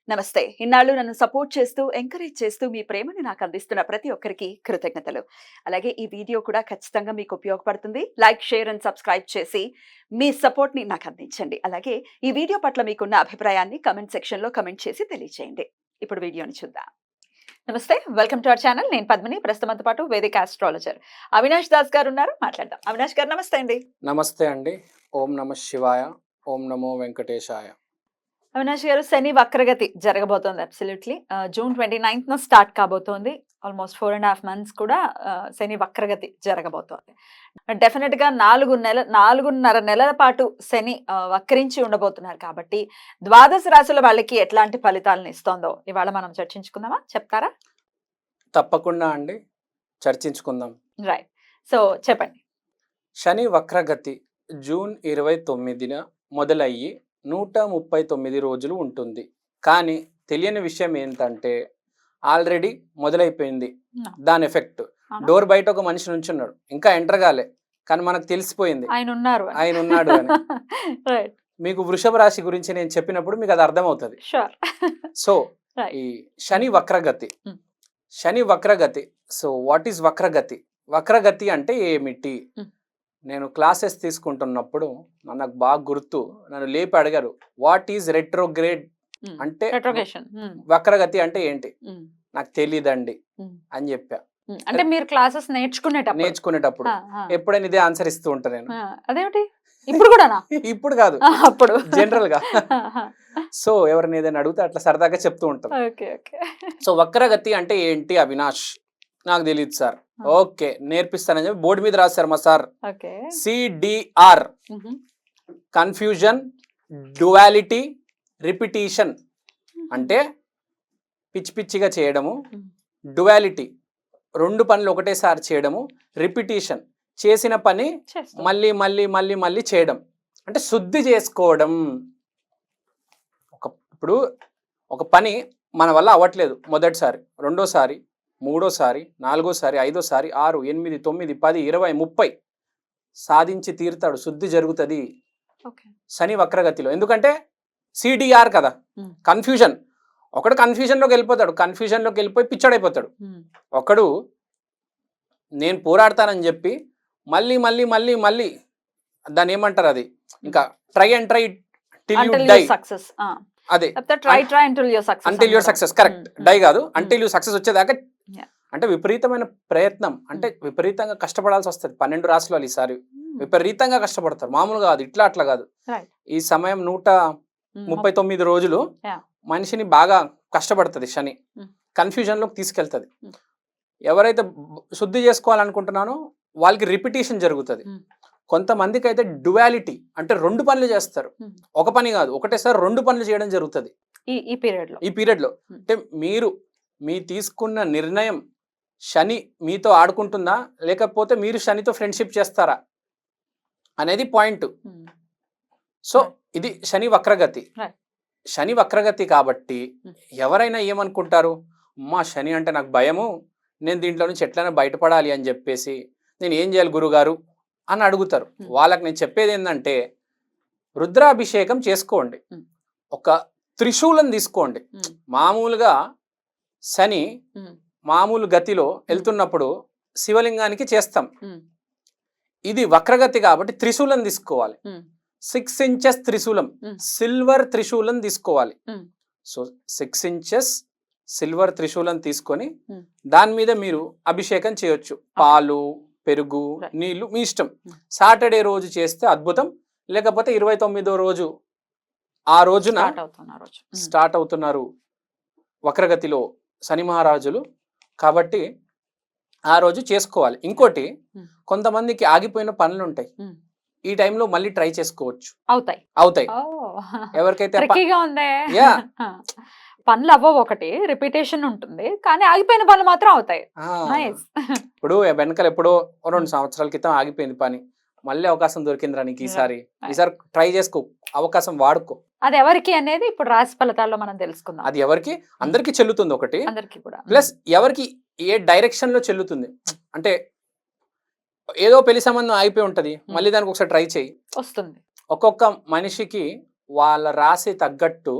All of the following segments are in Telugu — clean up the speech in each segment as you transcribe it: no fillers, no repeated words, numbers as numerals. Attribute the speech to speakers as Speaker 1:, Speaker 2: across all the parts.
Speaker 1: నమస్తే. ఇన్నాళ్ళు నన్ను సపోర్ట్ చేస్తూ, ఎంకరేజ్ చేస్తూ మీ ప్రేమని నాకు అందిస్తున్న ప్రతి ఒక్కరికి కృతజ్ఞతలు. అలాగే ఈ వీడియో కూడా ఖచ్చితంగా మీకు ఉపయోగపడుతుంది. లైక్, షేర్ అండ్ సబ్స్క్రైబ్ చేసి మీ సపోర్ట్‌ని నాకు అందించండి. అలాగే ఈ వీడియో పట్ల మీకున్న అభిప్రాయాన్ని కామెంట్ సెక్షన్‌లో కామెంట్ చేసి తెలియజేయండి. ఇప్పుడు వీడియోని చూద్దాం. నమస్తే. Welcome to our channel. నేను పద్మిని. ప్రస్తుతంతో పాటు వేదిక ఆస్ట్రాలజర్ అవినాష్ దాస్ గారు ఉన్నారు. మాట్లాడదాం. అవినాష్ గారు నమస్తే అండి.
Speaker 2: నమస్తే అండి. ఓం నమః శివాయ. ఓం నమో వెంకటేశాయ.
Speaker 1: అవినాష్ గారు, శని వక్రగతి జరగబోతోంది. అబ్సల్యూట్‌లీ జూన్ 29న స్టార్ట్ కాబోతోంది. ఆల్మోస్ట్ 4.5 మంత్స్ కూడా శని వక్రగతి జరగబోతోంది. డెఫినెట్‌గా 4.5 నెలల పాటు శని వక్రించి ఉండబోతున్నారు కాబట్టి ద్వాదశ రాశుల వాళ్ళకి ఎట్లాంటి ఫలితాలను ఇస్తోందో ఇవాళ మనం చర్చించుకుందామా? చెప్తారా?
Speaker 2: తప్పకుండా అండి, చర్చించుకుందాం.
Speaker 1: రైట్. సో చెప్పండి.
Speaker 2: శని వక్రగతి జూన్ 29న మొదలయ్యి 139 రోజులు ఉంటుంది. కానీ తెలియని విషయం ఏంటంటే ఆల్రెడీ మొదలైపోయింది దాని ఎఫెక్ట్. డోర్ బయట ఒక మనిషి నుంచున్నాడు, ఇంకా ఎంటర్ కాలే, కానీ మనకు తెలిసిపోయింది ఆయన ఉన్నాడు అని. మీకు వృషభ రాశి గురించి నేను చెప్పినప్పుడు మీకు అది అర్థమవుతుంది. సో ఈ శని వక్రగతి, శని వక్రగతి. సో వాట్ ఈస్ వక్రగతి? వక్రగతి అంటే ఏమిటి? నేను క్లాసెస్ తీసుకుంటున్నప్పుడు నాకు బాగా గుర్తు, నన్ను లేపి అడిగారు వాట్ ఈజ్ రెట్రోగ్రేడ్ అంటే, వక్రగతి అంటే ఏంటి? నాకు తెలియదండి అని చెప్పా.
Speaker 1: అంటే మీరు క్లాసెస్ నేర్చుకునేటప్పుడు
Speaker 2: ఎప్పుడైనా ఇదే ఆన్సర్ ఇస్తూ ఉంటా నేను.
Speaker 1: అదేమిటి ఇప్పుడు కూడా?
Speaker 2: ఇప్పుడు కాదు,
Speaker 1: అప్పుడు
Speaker 2: జనరల్ గా. సో ఎవరిని ఏదైనా అడిగితే అట్లా సరదాగా చెప్తూ ఉంటాం. సో వక్రగతి అంటే ఏంటి అవినాష్? నాకు తెలియదు సార్. ఓకే, నేర్పిస్తానని చెప్పి బోర్డు మీద రాశారు మా sir. CDR, confusion, duality, repetition. అంటే పిచ్చి పిచ్చిగా చేయడము, డ్యువాలిటీ రెండు పనులు ఒకటేసారి చేయడము, రిపిటీషన్ చేసిన పని మళ్ళీ మళ్ళీ మళ్ళీ మళ్ళీ చేయడం, అంటే శుద్ధి చేసుకోవడం. ఇప్పుడు ఒక పని మన వల్ల అవ్వట్లేదు, మొదటిసారి, రెండోసారి, మూడోసారి, నాలుగోసారి, ఐదోసారి, 6, 8, 9, 10, 20, 30 సాధించి తీరుతాడు. శుద్ధి జరుగుతుంది శని వక్రగతిలో. ఎందుకంటే సిడిఆర్ కదా, కన్ఫ్యూజన్. ఒకడు కన్ఫ్యూజన్లోకి వెళ్ళిపోతాడు, కన్ఫ్యూజన్లోకి వెళ్ళిపోయి పిచ్చడైపోతాడు. ఒకడు నేను పోరాడతానని చెప్పి మళ్ళీ మళ్ళీ మళ్ళీ మళ్ళీ దాన్ని ఏమంటారు, అది ఇంకా try and try till you die. అదే until your success. Correct. Die కాదు, అంటిల్ యూ సక్సెస్ వచ్చేదాకా. అంటే విపరీతమైన ప్రయత్నం, అంటే విపరీతంగా కష్టపడాల్సి వస్తుంది. 12 రాశులు వాళ్ళు ఈసారి విపరీతంగా కష్టపడతారు, మామూలుగా కాదు, ఇట్లా అట్లా కాదు. ఈ సమయం 139 రోజులు మనిషిని బాగా కష్టపడుతుంది. శని కన్ఫ్యూజన్ లోకి తీసుకెళ్తుంది. ఎవరైతే శుద్ధి చేసుకోవాలనుకుంటున్నానో వాళ్ళకి రిపిటీషన్ జరుగుతుంది. కొంతమందికి అయితే డ్యువాలిటీ, అంటే రెండు పనులు చేస్తారు. ఒక పని కాదు, ఒకటేసారి రెండు పనులు చేయడం జరుగుతుంది ఈ పీరియడ్ లో. అంటే మీ తీసుకున్న నిర్ణయం శని మీతో ఆడుకుంటుందా, లేకపోతే మీరు శనితో ఫ్రెండ్షిప్ చేస్తారా అనేది పాయింట్. సో ఇది శని వక్రగతి. శని వక్రగతి కాబట్టి ఎవరైనా ఏమనుకుంటారు, అమ్మా శని అంటే నాకు భయము, నేను దీంట్లో నుంచి ఎట్లైనా బయటపడాలి అని చెప్పేసి నేను ఏం చేయాలి గురుగారు అని అడుగుతారు. వాళ్ళకి నేను చెప్పేది ఏంటంటే రుద్రాభిషేకం చేసుకోండి, ఒక త్రిశూలం తీసుకోండి. మామూలుగా శని మామూలు గతిలో వెళ్తున్నప్పుడు శివలింగానికి చేస్తాం, ఇది వక్రగతి కాబట్టి త్రిశూలం తీసుకోవాలి. 6 inches త్రిశూలం, సిల్వర్ త్రిశూలం తీసుకోవాలి. సో 6 inches సిల్వర్ త్రిశూలం తీసుకొని దాని మీద మీరు అభిషేకం చేయొచ్చు. పాలు, పెరుగు, నీళ్లు మీ ఇష్టం. సాటర్డే రోజు చేస్తే అద్భుతం, లేకపోతే 29వ రోజు, ఆ రోజున స్టార్ట్ అవుతున్నారు వక్రగతిలో శని మహారాజులు కాబట్టి ఆ రోజు చేసుకోవాలి. ఇంకోటి, కొంతమందికి ఆగిపోయిన పనులు ఉంటాయి, ఈ టైంలో మళ్ళీ ట్రై చేసుకోవచ్చు, అవుతాయి. ఎవరికైతే
Speaker 1: పనులు అవ్వవు, ఒకటి రిపిటేషన్ ఉంటుంది, కానీ ఆగిపోయిన పనులు మాత్రం అవుతాయి.
Speaker 2: ఇప్పుడు వెనకాల ఎప్పుడో 2 సంవత్సరాల క్రితం ఆగిపోయింది పని, మళ్ళీ అవకాశం దొరికిందిరా నీకు, ఈసారి ట్రై చేసుకో, అవకాశం వాడుకో.
Speaker 1: అది ఎవరికి అనేది ఇప్పుడు రాశి ఫలితాల్లో మనం తెలుసుకుందాం.
Speaker 2: అది ఎవరికి, అందరికి చెల్లుతుంది ఒకటి, ప్లస్ ఎవరికి ఏ డైరెక్షన్ లో చెల్లుతుంది. అంటే ఏదో పెళ్లి సంబంధం ఆగిపోయి ఉంటది, మళ్ళీ దానికి ఒకసారి ట్రై చేయి, వస్తుంది. ఒక్కొక్క మనిషికి వాళ్ళ రాశి తగ్గట్టు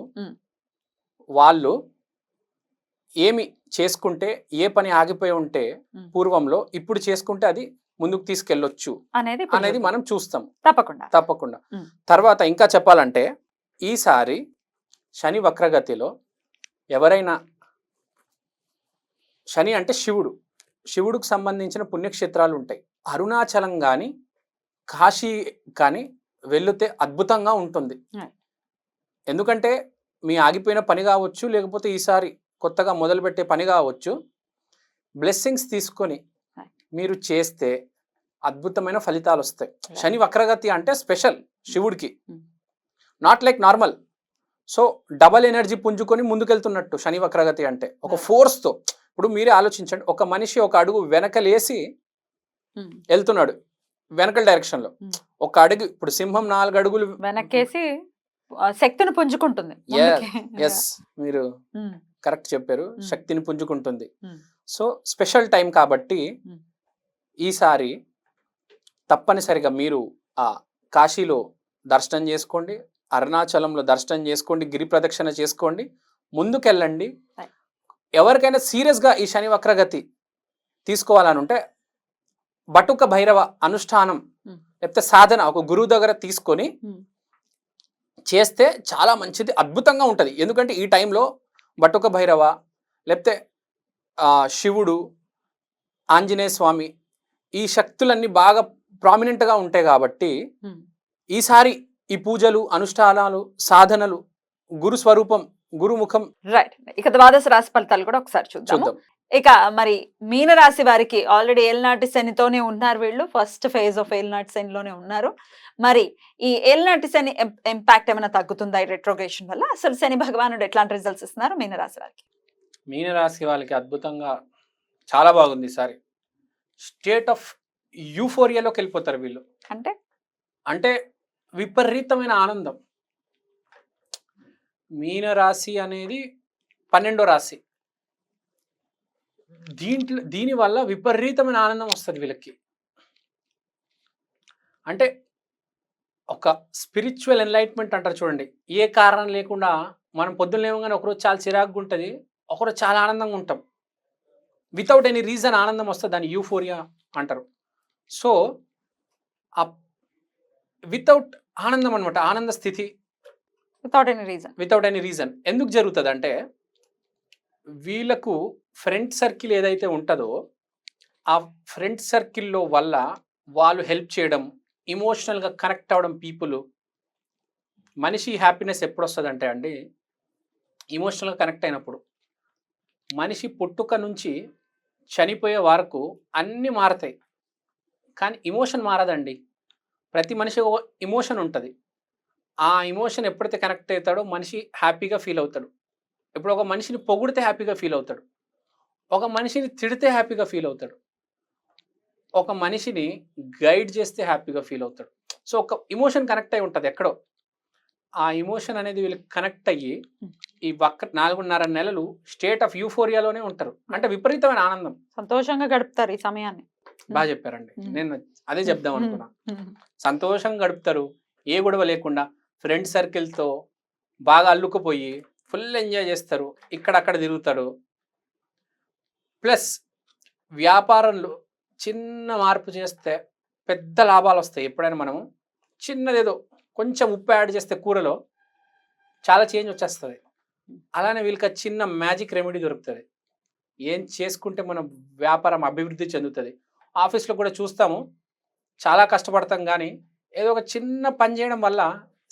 Speaker 2: వాళ్ళు ఏమి చేసుకుంటే ఏ పని ఆగిపోయి ఉంటే పూర్వంలో ఇప్పుడు చేసుకుంటే అది ముందుకు తీసుకెళ్ళొచ్చు
Speaker 1: అనేది ఇప్పుడు
Speaker 2: అనేది
Speaker 1: చూద్దాం.
Speaker 2: మనం చూస్తాం
Speaker 1: తప్పకుండా.
Speaker 2: తప్పకుండా.
Speaker 1: ఉమ్.
Speaker 2: తర్వాత ఇంకా చెప్పాలంటే ఈసారి శని వక్రగతిలో ఎవరైనా, శని అంటే శివుడికి సంబంధించిన పుణ్యక్షేత్రాలు ఉంటాయి. అరుణాచలం కానీ కాశీ కానీ వెళితే అద్భుతంగా ఉంటుంది. ఎందుకంటే మీ ఆగిపోయిన పని కావచ్చు, లేకపోతే ఈసారి కొత్తగా మొదలుపెట్టే పని కావచ్చు, బ్లెస్సింగ్స్ తీసుకొని మీరు చేస్తే అద్భుతమైన ఫలితాలు వస్తాయి. శని వక్రగతి అంటే స్పెషల్ శివుడికి, not like normal. So double energy పుంజుకొని ముందుకెళ్తున్నట్టు శని వక్రగతి అంటే ఒక ఫోర్స్తో. ఇప్పుడు మీరే ఆలోచించండి, ఒక మనిషి ఒక అడుగు వెనకలేసి వెళ్తున్నాడు వెనకల డైరెక్షన్లో, ఒక అడుగు, ఇప్పుడు సింహం 4 అడుగులు
Speaker 1: వెనక్కేసి శక్తిని పుంజుకుంటుంది.
Speaker 2: ఎస్, మీరు కరెక్ట్ చెప్పారు, శక్తిని పుంజుకుంటుంది. సో స్పెషల్ టైం కాబట్టి ఈసారి తప్పనిసరిగా మీరు ఆ కాశీలో దర్శనం చేసుకోండి, అరుణాచలంలో దర్శనం చేసుకోండి, గిరి ప్రదక్షిణ చేసుకోండి, ముందుకెళ్ళండి. ఎవరికైనా సీరియస్గా ఈ శని వక్రగతి తీసుకోవాలని ఉంటే బటుక భైరవ అనుష్ఠానం లేకపోతే సాధన ఒక గురువు దగ్గర తీసుకొని చేస్తే చాలా మంచిది, అద్భుతంగా ఉంటుంది. ఎందుకంటే ఈ టైంలో బటుక భైరవ లేకపోతే శివుడు, ఆంజనేయ స్వామి, ఈ శక్తులన్నీ బాగా ప్రామినెంట్గా ఉంటాయి కాబట్టి ఈసారి ఈ పూజలు, అనుష్ఠానాలు, సాధనలు, గురు స్వరూపం, గురుముఖం.
Speaker 1: రైట్. ఇక ద్వాదశ రాశి ఫలితాలు కూడా ఒకసారి చూద్దాం. ఇక మరి మీన రాశి వారికి ఆల్రెడీ ఏలినాటి శనితోనే ఉన్నారు వీళ్ళు, ఫస్ట్ ఫేజ్ ఆఫ్ ఏలినాటి శనిలోనే ఉన్నారు. మరి ఈ ఏలినాటి శని ఇంపాక్ట్ ఏమైనా తగ్గుతుందా ఈ రెట్రోగ్రేషన్ వల్ల? అసలు శని భగవానుడు ఎట్లాంటి రిజల్ట్స్ ఇస్తున్నారు మీన రాశి వారికి?
Speaker 2: మీన రాశి వాళ్ళకి అద్భుతంగా చాలా బాగుంది ఈసారి. స్టేట్ ఆఫ్ యూఫోరియాలోకి వెళ్ళిపోతారు వీళ్ళు. అంటే విపరీతమైన ఆనందం. మీన రాశి అనేది 12వ రాశి. దీనివల్ల విపరీతమైన ఆనందం వస్తుంది వీళ్ళకి. అంటే ఒక స్పిరిచువల్ ఎన్లైట్మెంట్ అంటారు చూడండి. ఏ కారణం లేకుండా మనం పొద్దున్న లేవగానే ఒకరోజు చాలా చిరాకుగా ఉంటుంది, ఒకరోజు చాలా ఆనందంగా ఉంటాం. వితౌట్ ఎనీ రీజన్ ఆనందం వస్తుంది, దాన్ని యూఫోరియా అంటారు. సో వితౌట్ ఆనందం అనమాట, ఆనంద స్థితి వితౌట్ ఎనీ రీజన్. ఎందుకు జరుగుతుంది అంటే వీళ్ళకు ఫ్రెండ్ సర్కిల్ ఏదైతే ఉంటుందో ఆ ఫ్రెండ్ సర్కిల్లో వల్ల వాళ్ళు హెల్ప్ చేయడం, ఇమోషనల్గా కనెక్ట్ అవ్వడం. పీపుల్, మనిషి హ్యాపీనెస్ ఎప్పుడు వస్తుందంటే అండి, ఇమోషనల్గా కనెక్ట్ అయినప్పుడు. మనిషి పుట్టుక నుంచి చనిపోయే వరకు అన్నీ మారతాయి, కానీ ఇమోషన్ మారదండి. ప్రతి మనిషి ఒక ఇమోషన్ ఉంటుంది. ఆ ఇమోషన్ ఎప్పుడైతే కనెక్ట్ అవుతాడో మనిషి హ్యాపీగా ఫీల్ అవుతాడు. ఇప్పుడు ఒక మనిషిని పొగిడితే హ్యాపీగా ఫీల్ అవుతాడు, ఒక మనిషిని తిడితే హ్యాపీగా ఫీల్ అవుతాడు, ఒక మనిషిని గైడ్ చేస్తే హ్యాపీగా ఫీల్ అవుతాడు. సో ఒక ఇమోషన్ కనెక్ట్ అయి ఉంటుంది ఎక్కడో. ఆ ఇమోషన్ అనేది వీళ్ళకి కనెక్ట్ అయ్యి ఈ 4.5 నెలలు స్టేట్ ఆఫ్ యూఫోరియాలోనే ఉంటారు. అంటే విపరీతమైన ఆనందం,
Speaker 1: సంతోషంగా గడుపుతారు ఈ సమయాన్ని.
Speaker 2: బాగా చెప్పారండి, నేను అదే చెప్దాం అనుకున్నా. సంతోషంగా గడుపుతారు, ఏ గొడవ లేకుండా, ఫ్రెండ్ సర్కిల్తో బాగా అల్లుకుపోయి ఫుల్ ఎంజాయ్ చేస్తారు, ఇక్కడక్కడ తిరుగుతారు. ప్లస్ వ్యాపారంలో చిన్న మార్పు చేస్తే పెద్ద లాభాలు వస్తాయి. ఎప్పుడైనా మనము చిన్నదేదో కొంచెం ఉప్పు యాడ్ చేస్తే కూరలో చాలా చేంజ్ వచ్చేస్తుంది. అలానే వీళ్ళకి చిన్న మ్యాజిక్ రెమెడీ దొరుకుతుంది. ఏం చేసుకుంటే మన వ్యాపారం అభివృద్ధి చెందుతుంది. ఆఫీస్లో కూడా చూస్తాము, చాలా కష్టపడతాం, కానీ ఏదో ఒక చిన్న పని చేయడం వల్ల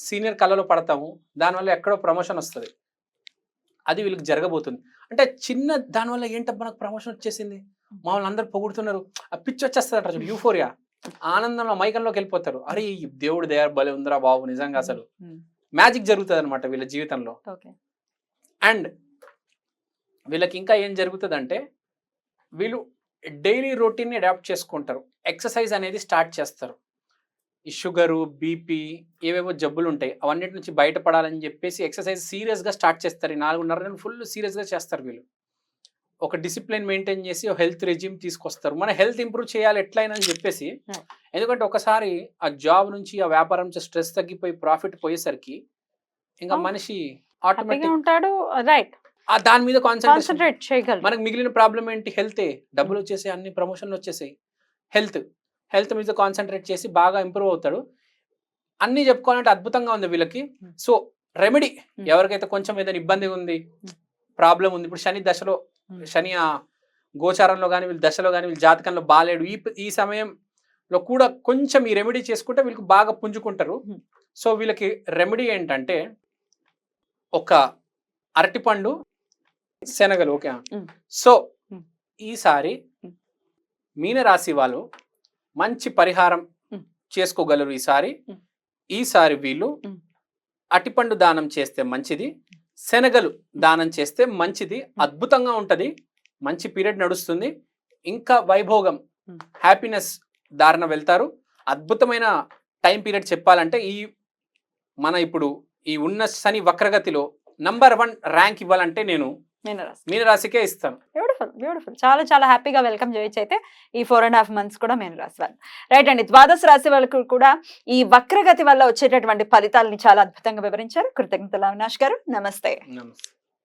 Speaker 2: సీనియర్ కళ్ళలో పడతాము, దానివల్ల ఎక్కడో ప్రమోషన్ వస్తుంది. అది వీళ్ళకి జరగబోతుంది. అంటే చిన్న దానివల్ల ఏంటబ్బా నాకు ప్రమోషన్ వచ్చేసింది, మామూలు అందరు పొగుడుతున్నారు, ఆ పిచ్చి వచ్చేస్తుంది అంటారు, యూఫోరియా, ఆనందంలో మైకంలోకి వెళ్ళిపోతారు. అరే దేవుడు దయ భలే ఉందిరా బాబు, నిజంగా అసలు మ్యాజిక్ జరుగుతుంది అనమాట వీళ్ళ జీవితంలో. అండ్ వీళ్ళకి ఇంకా ఏం జరుగుతుందంటే వీళ్ళు డైలీ రొటీన్ని అడాప్ట్ చేసుకుంటారు. ఎక్సర్సైజ్ అనేది స్టార్ట్ చేస్తారు. ఈ షుగరు, బీపీ, ఏవేవో జబ్బులు ఉంటాయి, అవన్నిటి నుంచి బయటపడాలని చెప్పేసి ఎక్సర్సైజ్ సీరియస్గా స్టార్ట్ చేస్తారు. ఈ 4.5 నెలలు ఫుల్ సీరియస్గా చేస్తారు వీళ్ళు. ఒక డిసిప్లిన్ మెయింటైన్ చేసి ఒక హెల్త్ రెజ్యూమ్ తీసుకొస్తారు. మన హెల్త్ ఇంప్రూవ్ చేయాలి ఎట్లయినా అని చెప్పేసి. ఎందుకంటే ఒకసారి ఆ జాబ్ నుంచి, ఆ వ్యాపారం నుంచి స్ట్రెస్ తగ్గిపోయి ప్రాఫిట్ పోయేసరికి ఇంకా మనిషి
Speaker 3: హ్యాపీగా
Speaker 2: ఆటోమేటిక్
Speaker 3: ఉంటాడు, రైట్,
Speaker 2: దాని మీద కాన్సన్ట్రేషన్.
Speaker 3: కాన్సన్ట్రేట్ చేయగలరు.
Speaker 2: మనకు మిగిలిన ప్రాబ్లం ఏంటి? హెల్తే. డబ్బులు వచ్చేసి అన్ని ప్రమోషన్లు వచ్చేసాయి. హెల్త్ మీద కాన్సన్ట్రేట్ చేసి బాగా ఇంప్రూవ్ అవుతాడు. అన్నీ చెప్పుకోవాలంటే అద్భుతంగా ఉంది వీళ్ళకి. సో రెమెడీ ఎవరికైతే కొంచెం ఏదైనా ఇబ్బంది ఉంది, ప్రాబ్లం ఉంది, ఇప్పుడు శని దశలో, శని ఆ గోచారంలో కానీ వీళ్ళ దశలో కానీ వీళ్ళ జాతకంలో బాలేడు, ఈ సమయంలో కూడా కొంచెం ఈ రెమెడీ చేసుకుంటే వీళ్ళకి బాగా పుంజుకుంటారు. సో వీళ్ళకి రెమెడీ ఏంటంటే ఒక అరటిపండు, శనగలు. ఓకే. సో ఈసారి మీనరాశి వాళ్ళు మంచి పరిహారం చేసుకోగలరు. ఈసారి వీళ్ళు అటిపండు దానం చేస్తే మంచిది, శనగలు దానం చేస్తే మంచిది. అద్భుతంగా ఉంటది, మంచి పీరియడ్ నడుస్తుంది, ఇంకా వైభోగం, హ్యాపీనెస్ దారిన వెళ్తారు. అద్భుతమైన టైం పీరియడ్ చెప్పాలంటే మన ఇప్పుడు ఈ ఉన్న శని వక్రగతిలో నంబర్ 1 ర్యాంక్ ఇవ్వాలంటే నేను మీనరాశికే ఇస్తాను.
Speaker 3: బ్యూటిఫుల్. చాలా చాలా హ్యాపీగా వెల్కమ్ చేయొచ్చు అయితే ఈ 4.5 months కూడా మీనరాశి వాళ్ళు. రైట్ అండి, ద్వాదశ రాశి వాళ్ళకు కూడా ఈ వక్రగతి వల్ల వచ్చేటటువంటి ఫలితాలని చాలా అద్భుతంగా వివరించారు. కృతజ్ఞతలు అవినాష్ గారు. నమస్తే.
Speaker 2: నమస్తే.